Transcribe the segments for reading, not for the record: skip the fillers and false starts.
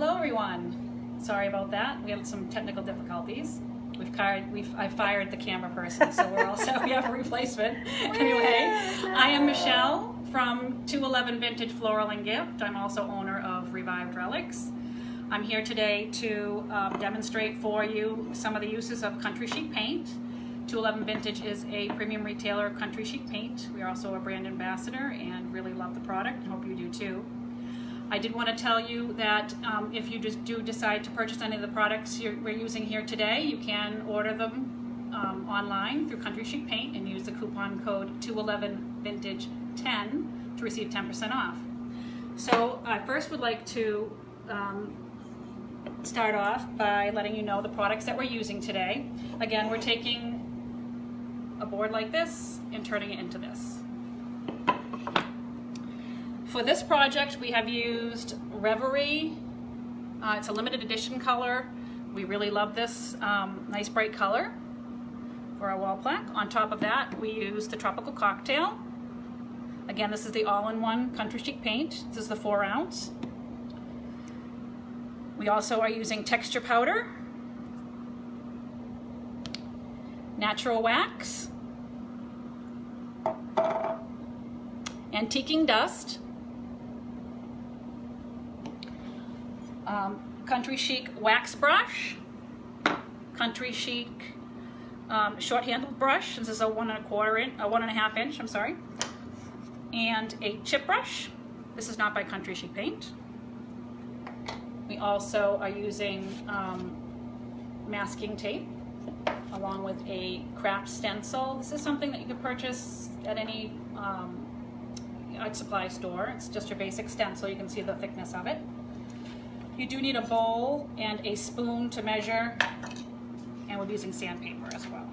Hello everyone. Sorry about that. We had some technical difficulties. I fired the camera person, so we're also we have a replacement. Anyway, I am Michelle from 211 Vintage Floral and Gift. I'm also owner of Revived Relics. I'm here today to demonstrate for you some of the uses of Country Chic Paint. 211 Vintage is a premium retailer of Country Chic Paint. We are also a brand ambassador and really love the product and hope you do too. I did want to tell you that if you just do decide to purchase any of the products we're using here today, you can order them online through Country Chic Paint and use the coupon code 211vintage10 to receive 10% off. So I first would like to start off by letting you know the products that we're using today. Again, we're taking a board like this and turning it into this. For this project, we have used Reverie. It's a limited edition color. We really love this nice bright color for our wall plaque. On top of that, we used the Tropical Cocktail. Again, this is the all-in-one Country Chic Paint. This is the 4 ounce. We also are using texture powder, natural wax, antiquing dust, Country Chic wax brush, Country Chic short-handled brush. This is a 1.25 inch, I'm sorry, and a chip brush. This is not by Country Chic Paint. We also are using masking tape along with a craft stencil. This is something that you can purchase at any art supply store. It's just your basic stencil. You can see the thickness of it. You do need a bowl and a spoon to measure, and we're using sandpaper as well.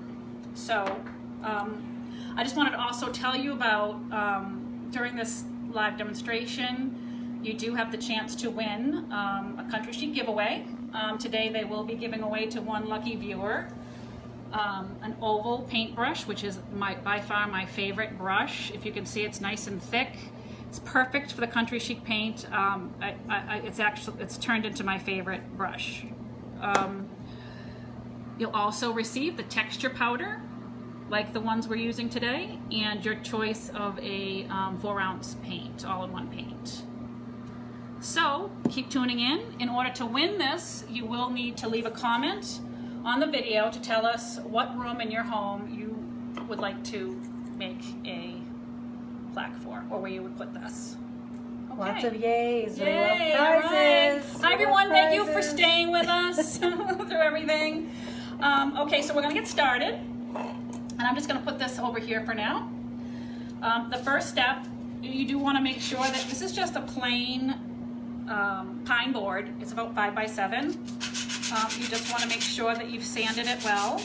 So I just wanted to also tell you about during this live demonstration, you do have the chance to win a Country Chic giveaway. Today they will be giving away to one lucky viewer an oval paintbrush, which is by far my favorite brush. If you can see, it's nice and thick. It's perfect for the Country Chic Paint. It's turned into my favorite brush. You'll also receive the texture powder, like the ones we're using today, and your choice of a 4 ounce paint, all-in-one paint. So keep tuning in. In order to win this, you will need to leave a comment on the video to tell us what room in your home you would like to make a plaque for, or where you would put this. Okay. Lots of yays. Yay, We love prizes. right. Hi everyone, thank you for staying with us through everything. Okay, so we're gonna get started, and I'm just gonna put this over here for now. The first step, you do wanna make sure that this is just a plain pine board. It's about 5 by 7. You just wanna make sure that you've sanded it well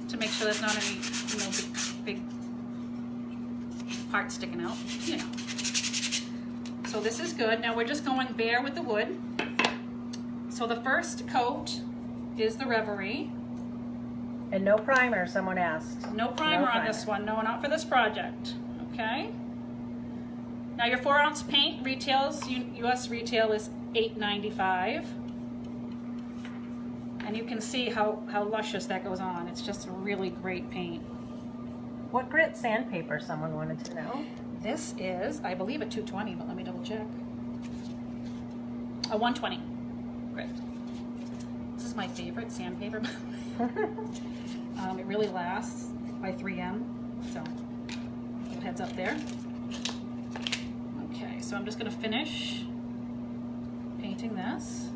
to make sure there's not any big parts sticking out, So this is good. Now we're just going bare with the wood. So the first coat is the Reverie. And no primer, someone asked. No primer on this one. No, not for this project. Okay. Now your 4 ounce paint retails, US retail is $8.95. And you can see how luscious that goes on. It's just a really great paint. What grit sandpaper, someone wanted to know? This is, I believe, a 220, but let me double check. A 120 grit. This is my favorite sandpaper. It really lasts by 3M, so heads up there. Okay, so I'm just gonna finish painting this.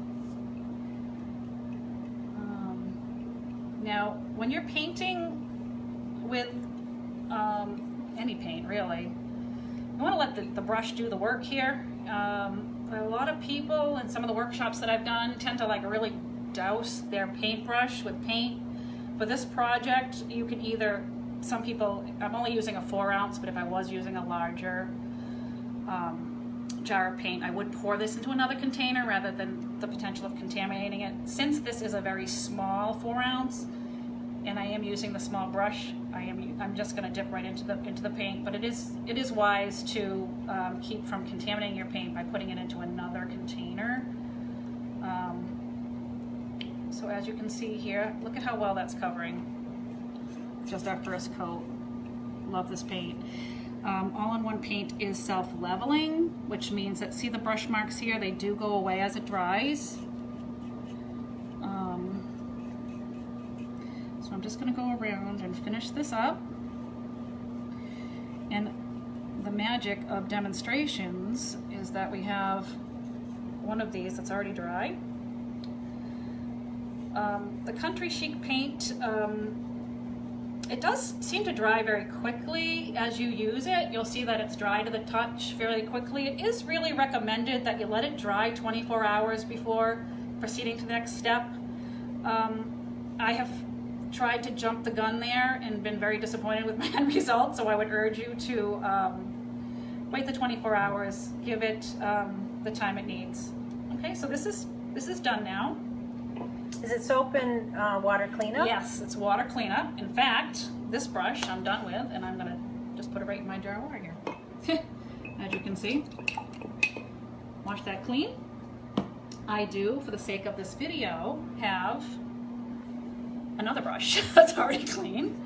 Now, when you're painting with any paint, really, you want to let the brush do the work here. A lot of people in some of the workshops that I've done tend to really douse their paintbrush with paint. For this project, you can either, some people, I'm only using a 4 ounce, but if I was using a larger jar of paint, I would pour this into another container rather than the potential of contaminating it. Since this is a very small 4 ounce, and I am using the small brush. I'm just going to dip right into the paint, but it is wise to keep from contaminating your paint by putting it into another container. So as you can see here, look at how well that's covering. Just our first coat. Love this paint. All-in-one paint is self-leveling, which means that, see the brush marks here, they do go away as it dries. So I'm just going to go around and finish this up. And the magic of demonstrations is that we have one of these that's already dry. The Country Chic paint, it does seem to dry very quickly as you use it. You'll see that it's dry to the touch fairly quickly. It is really recommended that you let it dry 24 hours before proceeding to the next step. I have tried to jump the gun there and been very disappointed with my end result, so I would urge you to wait the 24 hours, give it the time it needs. Okay, so this is done now. Is it soap and water cleanup? Yes, it's water cleanup. In fact, this brush I'm done with, and I'm gonna just put it right in my jar of water here. As you can see, wash that clean. I do, for the sake of this video, have another brush that's already clean.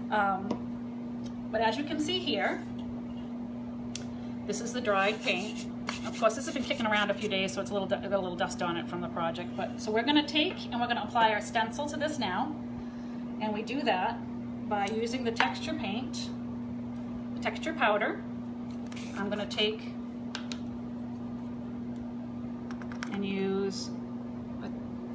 But as you can see here, this is the dried paint. Of course, this has been kicking around a few days, so it's got a little dust on it from the project. But so we're going to take and we're going to apply our stencil to this now, and we do that by using the texture paint, the texture powder. I'm going to take and use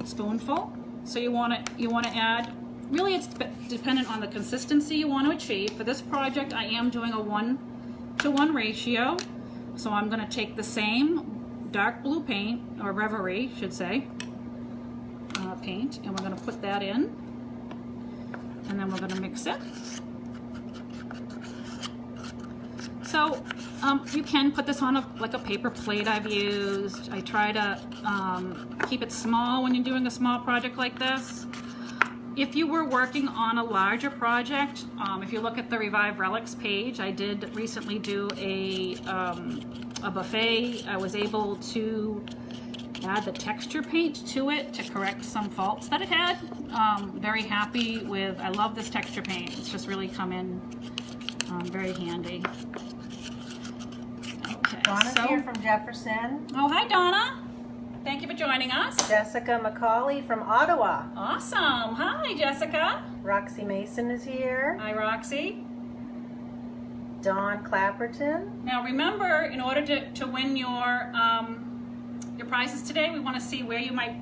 a spoonful. So you want to add. Really, it's dependent on the consistency you want to achieve. For this project, I am doing a 1:1 ratio. So I'm going to take the same dark blue paint, or Reverie, should say, paint, and we're going to put that in, and then we're going to mix it. So you can put this on like a paper plate I've used. I try to keep it small when you're doing a small project like this. If you were working on a larger project, if you look at the Revive Relics page, I did recently do a buffet. I was able to add the texture paint to it to correct some faults that it had. Very happy with, I love this texture paint. It's just really come in very handy. Okay, Donna's here from Jefferson. Oh, hi Donna. Thank you for joining us. Jessica McCauley from Ottawa. Awesome. Hi, Jessica. Roxy Mason is here. Hi, Roxy. Dawn Clapperton. Now remember, in order to win your prizes today, we want to see where you might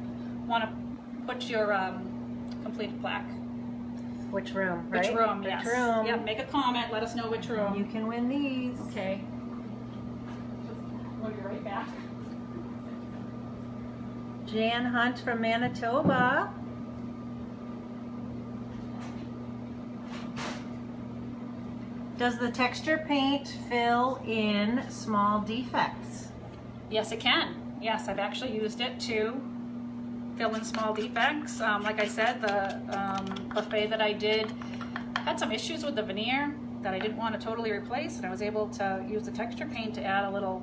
want to put your completed plaque. Which room, right? Which room, yes. Which room. Yeah, make a comment. Let us know which room. You can win these. Okay. We'll be right back. Jan Hunt from Manitoba. Does the texture paint fill in small defects? Yes, it can. Yes, I've actually used it to fill in small defects. Like I said, the buffet that I did had some issues with the veneer that I didn't want to totally replace, and I was able to use the texture paint to add a little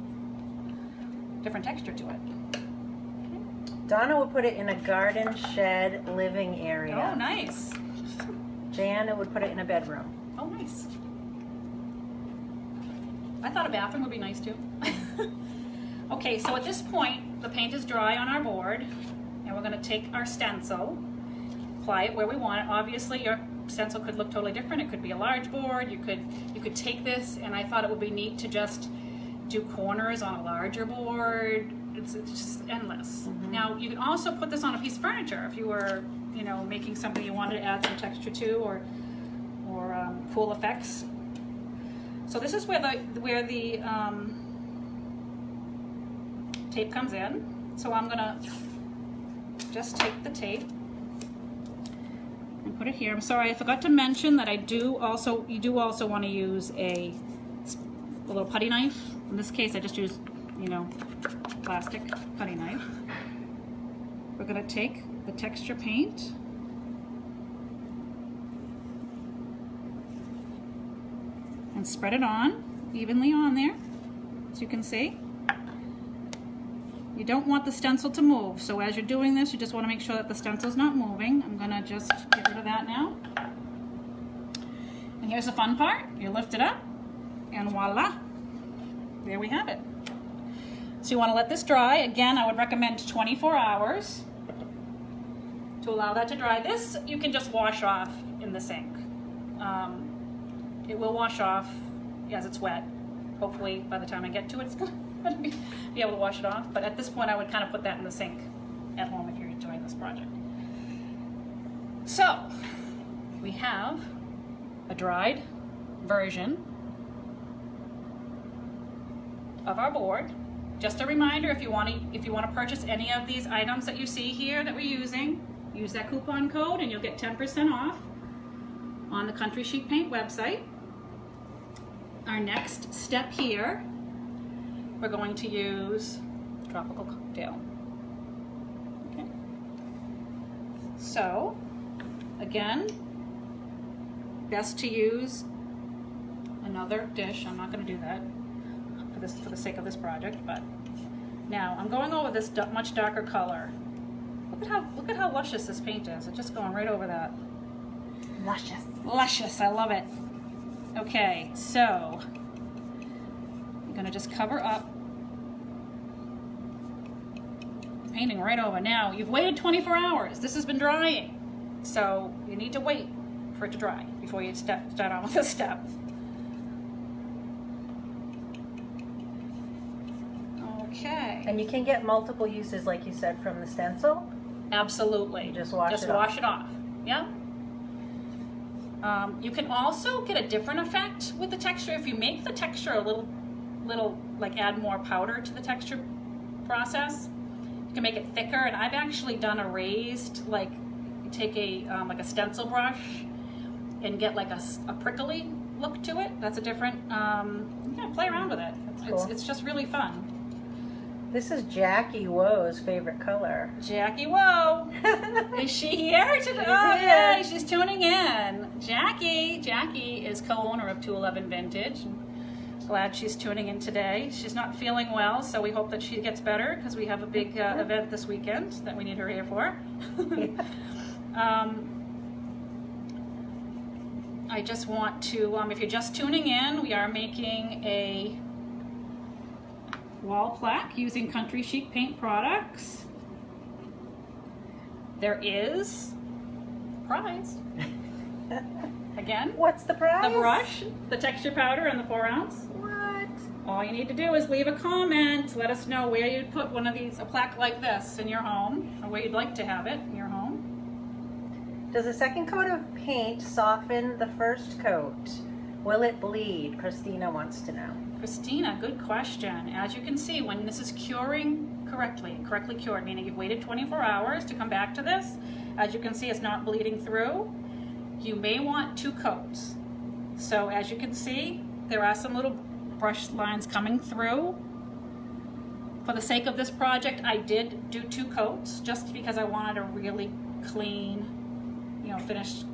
different texture to it. Donna would put it in a garden shed living area. Oh, nice. Jan would put it in a bedroom. Oh, nice. I thought a bathroom would be nice too. Okay, so at this point, the paint is dry on our board, and we're going to take our stencil, apply it where we want it. Obviously, your stencil could look totally different. It could be a large board. You could take this, and I thought it would be neat to just do corners on a larger board. It's just endless. Mm-hmm. Now, you can also put this on a piece of furniture if you were, making something you wanted to add some texture to, or cool effects. So this is where the tape comes in. So I'm gonna just take the tape and put it here. I'm sorry, I forgot to mention that you do also want to use a little putty knife. In this case, I just use, plastic putty knife. We're gonna take the texture paint and spread it on, evenly on there, as you can see. You don't want the stencil to move, so as you're doing this, you just want to make sure that the stencil's not moving. I'm gonna just get rid of that now. And here's the fun part. You lift it up, and voila, there we have it. So you want to let this dry. Again, I would recommend 24 hours to allow that to dry. This you can just wash off in the sink. It will wash off as it's wet. Hopefully by the time I get to it, it's going to be able to wash it off. But at this point, I would kind of put that in the sink at home if you're doing this project. So we have a dried version of our board. Just a reminder, if you want to purchase any of these items that you see here that we're using, use that coupon code and you'll get 10% off on the Country Chic Paint website. Our next step here, we're going to use Tropical Cocktail. Okay. So, again, best to use another dish. I'm not going to do that for the sake of this project, but now I'm going over this much darker color. Look at how luscious this paint is. It's just going right over that. Luscious. Luscious, I love it. Okay, so I'm gonna just cover up, painting right over. Now, you've waited 24 hours. This has been drying, so you need to wait for it to dry before you start on with this step. Okay. And you can get multiple uses, like you said, from the stencil. Absolutely. You just wash it off. Yeah. You can also get a different effect with the texture if you make the texture a little like add more powder to the texture process. You can make it thicker, and I've actually done a raised, like you take a like a stencil brush and get like a prickly look to it. That's a different. Yeah, play around with it. Cool. It's just really fun. This is Jackie Woe's favorite color. Jackie Woe. Is she here today? Oh, here. yeah, she's tuning in. Jackie is co-owner of 211 Vintage. Glad she's tuning in today. She's not feeling well, so we hope that she gets better because we have a big event this weekend that we need her here for. I just want to, if you're just tuning in, we are making a wall plaque using Country Chic Paint products. There is a prize. Again, What's the prize? the brush, the texture powder, and the 4-ounce. What? All you need to do is leave a comment. Let us know where you'd put one of these, a plaque like this, in your home, or where you'd like to have it in your home. Does a second coat of paint soften the first coat? Will it bleed? Christina wants to know. Christina, good question. As you can see, when this is curing correctly cured, meaning you've waited 24 hours to come back to this, as you can see, it's not bleeding through. You may want 2 coats. So as you can see, there are some little brush lines coming through. For the sake of this project, I did do 2 coats just because I wanted a really clean, you know, finished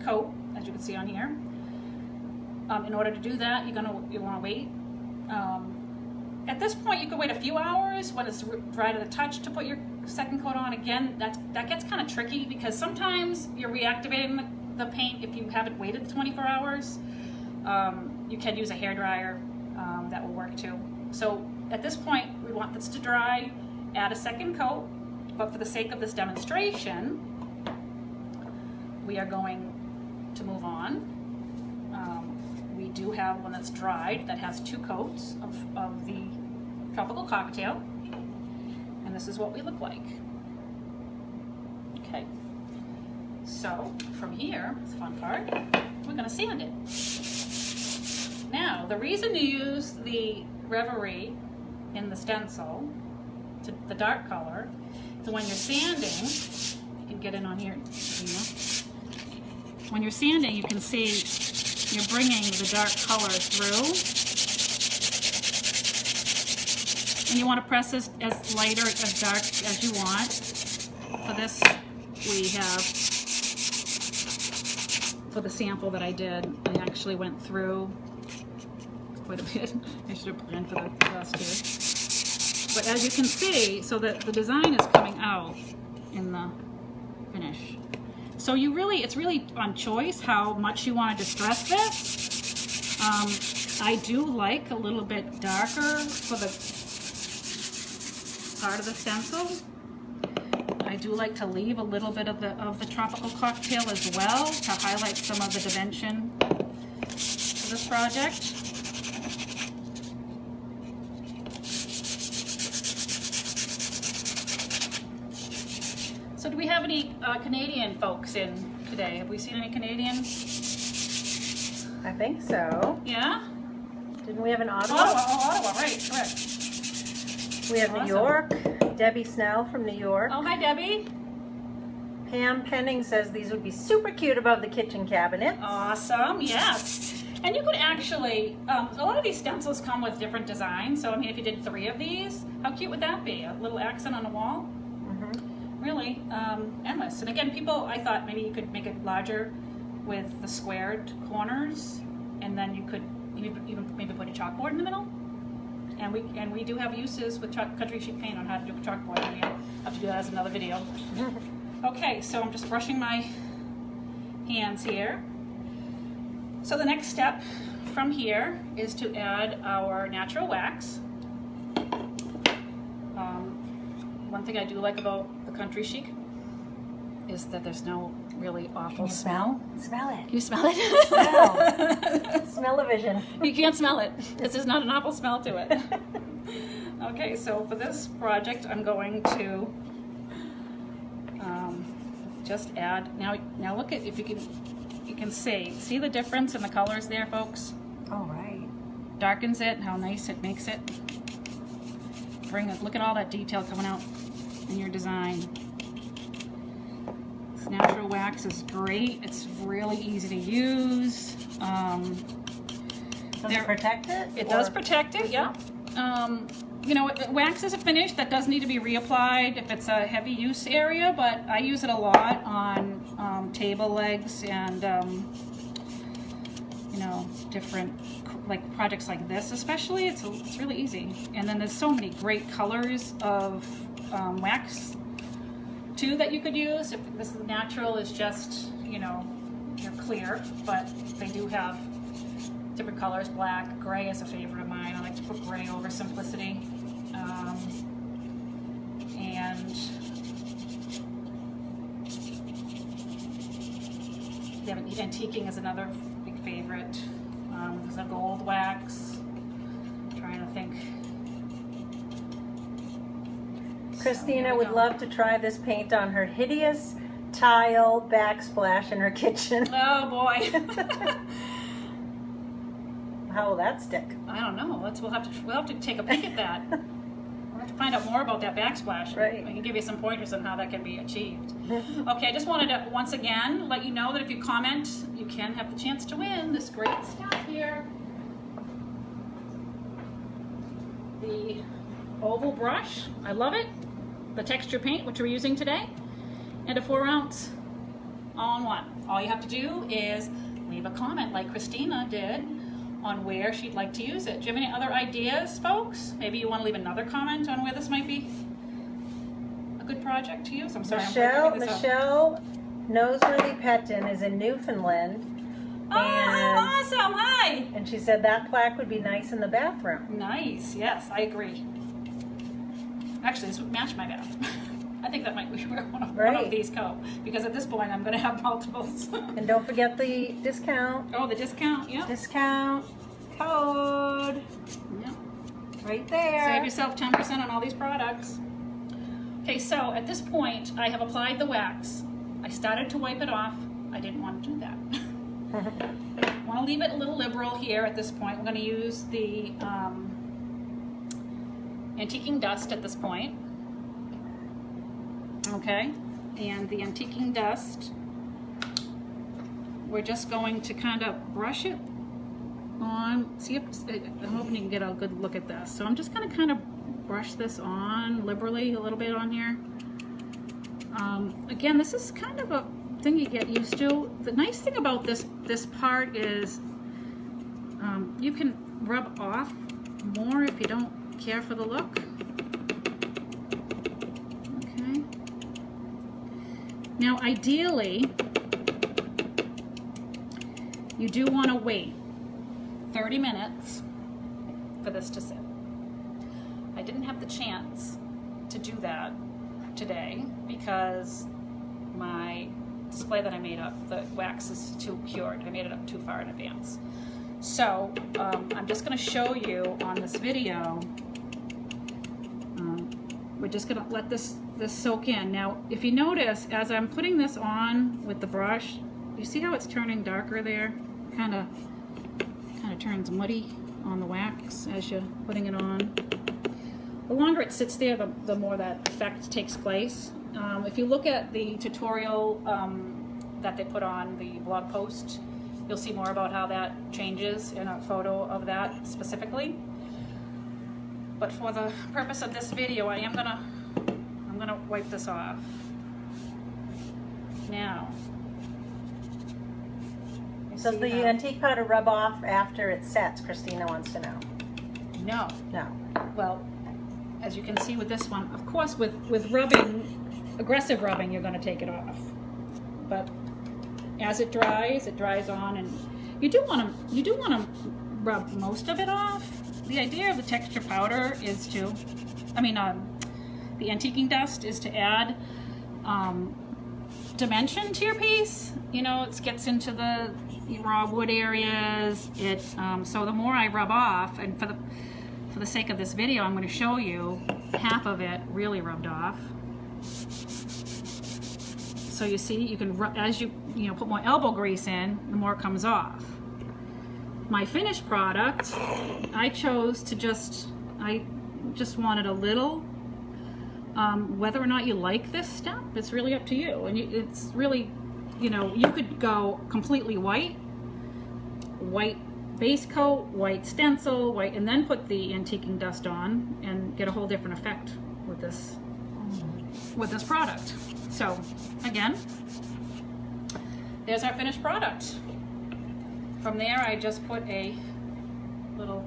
coat, as you can see on here. In order to do that, you want to wait. At this point, you can wait a few hours when it's dry to the touch to put your second coat on. Again, that gets kind of tricky because sometimes you're reactivating the paint if you haven't waited 24 hours. You can use a hairdryer, that will work too. So at this point, we want this to dry, add a second coat, but for the sake of this demonstration, we are going to move on. We do have one that's dried that has 2 coats of the Tropical Cocktail, and this is what we look like. Okay, so from here, it's the fun part, we're going to sand it. Now, the reason to use the Reverie in the stencil, to the dark color, is when you're sanding, you can get in on here, when you're sanding, you can see you're bringing the dark color through. And you want to press this as light or as dark as you want. For this, we have, for the sample that I did, I actually went through quite a bit. I should have planned for the rest here. But as you can see, so that the design is coming out in the finish. So you really, it's really on choice how much you want to distress this. I do like a little bit darker for the part of the stencil. I do like to leave a little bit of the tropical cocktail as well to highlight some of the dimension for this project. So do we have any Canadian folks in today? Have we seen any Canadians? I think so. Yeah? Didn't we have an Ottawa? Ottawa, right, correct. We have Awesome. New York. Debbie Snell from New York. Oh, hi Debbie. Pam Penning says these would be super cute above the kitchen cabinets. Awesome, yes. And you could actually, a lot of these stencils come with different designs. So I mean, if you did 3 of these, how cute would that be? A little accent on the wall? Really endless. And again, people, I thought maybe you could make it larger with the squared corners, and then you could even maybe put a chalkboard in the middle. And we do have uses with Country Chic Paint on how to do a chalkboard. Maybe I'll have to do that as another video. Okay, so I'm just brushing my hands here. So the next step from here is to add our natural wax. One thing I do like about the Country Chic is that there's no really awful smell. Smell it. Can you smell it? Smell. Smell-o-vision. You can't smell it because there's not an awful smell to it. Okay, so for this project, I'm going to just add. Now look at, if you can see the difference in the colors there, folks. All right. Darkens it. How nice it makes it. Look at all that detail coming out in your design. This natural wax is great. It's really easy to use. Does it protect it? It does protect it, yeah. You know, wax is a finish that does need to be reapplied if it's a heavy use area, but I use it a lot on table legs and, you know, different like projects like this especially. It's really easy. And then there's so many great colors of wax too that you could use. If this is natural, is just, you know, you're clear, but they do have different colors. Black, gray is a favorite of mine. I like to put gray over simplicity. And yeah, antiquing is another big favorite. There's a gold wax. I'm trying to think. Christina would love to try this paint on her hideous tile backsplash in her kitchen. Oh boy. How will that stick? I don't know. We'll have to take a peek at that. We'll have to find out more about that backsplash. Right. I can give you some pointers on how that can be achieved. Okay, I just wanted to once again let you know that if you comment, you can have the chance to win this great stuff here. The oval brush, I love it. The texture paint, which we're using today, and a 4-ounce all-in-one. All you have to do is leave a comment like Christina did on where she'd like to use it. Do you have any other ideas, folks? Maybe you want to leave another comment on where this might be a good project to use. I'm sorry. Michelle Noseworthy Petton is in Newfoundland. Oh, awesome! Hi. And she said that plaque would be nice in the bathroom. Nice. Yes, I agree. Actually, this would match my bath. I think that might be where one of these go, because at this point I'm going to have multiples. And don't forget the discount. Oh, the discount, yeah. Discount code. Yeah. Right there. Save yourself 10% on all these products. Okay, so at this point I have applied the wax. I started to wipe it off. I didn't want to do that. I want to leave it a little liberal here at this point. We're going to use the antiquing dust at this point. Okay, and the antiquing dust, we're just going to kind of brush it on. See if I'm hoping you can get a good look at this. So I'm just going to kind of brush this on liberally a little bit on here. Again, this is kind of a thing you get used to. The nice thing about this part is you can rub off more if you don't care for the look. Okay. Now ideally, you do want to wait 30 minutes for this to sit. I didn't have the chance to do that today because my display that I made up, the wax is too cured. I made it up too far in advance. So I'm just going to show you on this video. We're just going to let this soak in. Now, if you notice, as I'm putting this on with the brush, you see how it's turning darker there? Kind of turns muddy on the wax as you're putting it on. The longer it sits there, the more that effect takes place. If you look at the tutorial that they put on the blog post, you'll see more about how that changes in a photo of that specifically. But for the purpose of this video, I'm gonna wipe this off. Now, Does the antique powder rub off after it sets? Christina wants to know. No. No. Well, as you can see with this one, of course, with rubbing, aggressive rubbing, you're going to take it off. But as it dries on, and you do want to rub most of it off. The idea of the texture powder is to, the antiquing dust is to add dimension to your piece. You know, it gets into the raw wood areas. So the more I rub off, and for the sake of this video, I'm going to show you half of it really rubbed off. So you see, you can, as you put more elbow grease in, the more comes off. My finished product, I chose to I just wanted a little. Whether or not you like this step, it's really up to you. And it's really, you could go completely white base coat, white stencil, white, and then put the antiquing dust on and get a whole different effect with this product. So again, there's our finished product. From there, I just put a little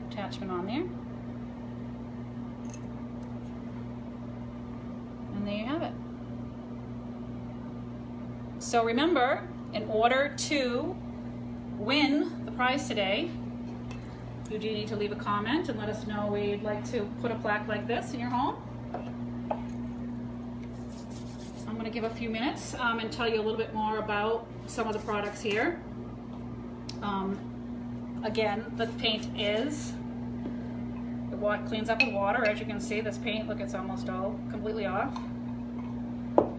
attachment on there. And there you have it. So remember, in order to win the prize today, you do need to leave a comment and let us know where you'd like to put a plaque like this in your home. I'm going to give a few minutes and tell you a little bit more about some of the products here. Again, the paint is, it cleans up with water. As you can see, this paint, look, it's almost all completely off.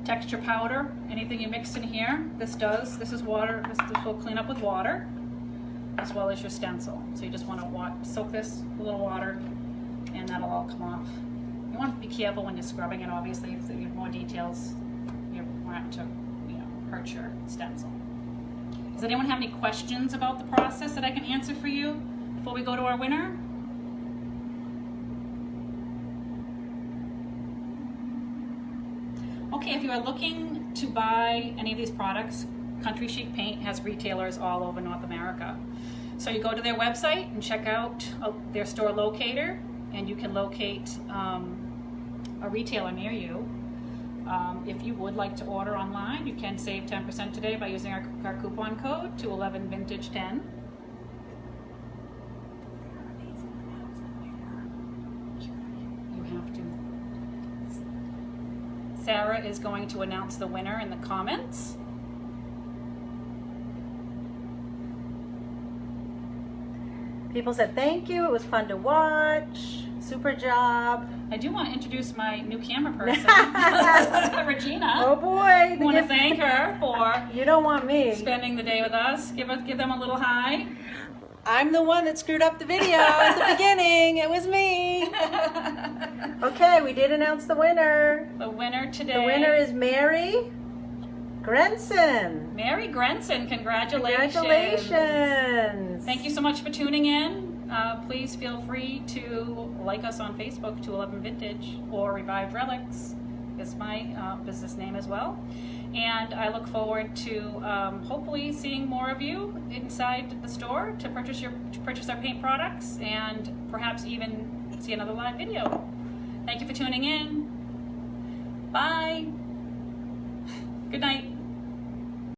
Texture powder, anything you mix in here, this is water, this will clean up with water, as well as your stencil. So you just want to soak this with a little water, and that'll all come off. You want to be careful when you're scrubbing it, obviously. If you have more details, you want to hurt your stencil. Does anyone have any questions about the process that I can answer for you before we go to our winner? Okay, if you are looking to buy any of these products, Country Chic Paint has retailers all over North America. So you go to their website and check out their store locator, and you can locate a retailer near you. If you would like to order online, you can save 10% today by using our coupon code to 11vintage10. You have to. Sarah is going to announce the winner in the comments. People said thank you, it was fun to watch, super job. I do want to introduce my new camera person, Regina. Oh boy. I want to thank her for You don't want me. spending the day with us. Give them a little hi. I'm the one that screwed up the video at the beginning. It was me. Okay, we did announce the winner. The winner today. The winner is Mary Grenson. Mary Grenson, congratulations. Congratulations. Thank you so much for tuning in. Please feel free to like us on Facebook, 211 Vintage, or Revived Relics is my business name as well. And I look forward to hopefully seeing more of you inside the store to purchase our paint products and perhaps even see another live video. Thank you for tuning in. Bye.